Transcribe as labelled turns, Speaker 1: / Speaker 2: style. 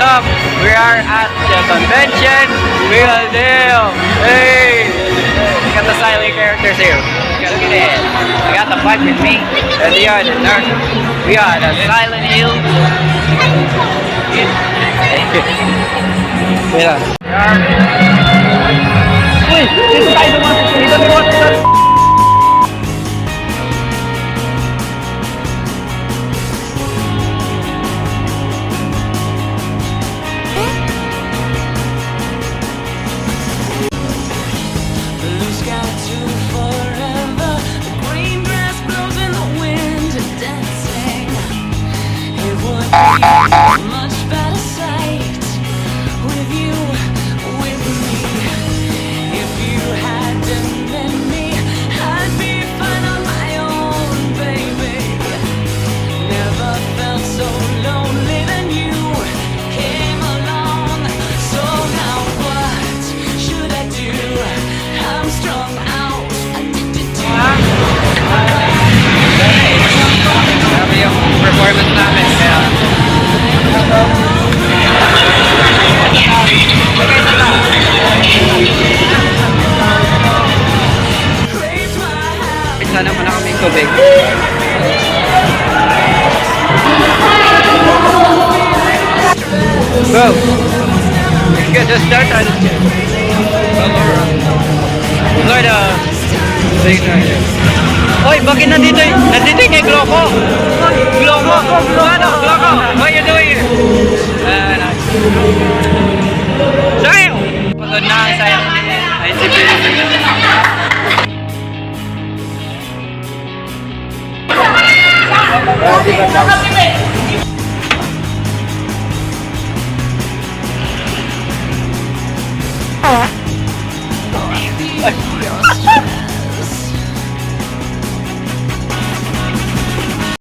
Speaker 1: up? We are at the convention. We are there. Hey! We got the silent characters here. Look at it. I got the bike with me. And they are the nurse. We are the Silent Hill. Yeah. Uy! Dito tayo dumasok. Dito dumasok.
Speaker 2: Much better sight with you, with me. If you hadn't been me, I'd be fine on my own, baby. Never felt so lonely than you came along. So now what should I do? I'm strung out, addicted to
Speaker 1: Grabe yung performance namin. Kaya sana naman na kaming tubig. Bro, let's get this start on this kid. Lord, Hoy, bakit nandito yung kay Gloco? Gloco! Ano? Gloco! What you doing here? Sayo! Pagod na ang sayo. Ay, si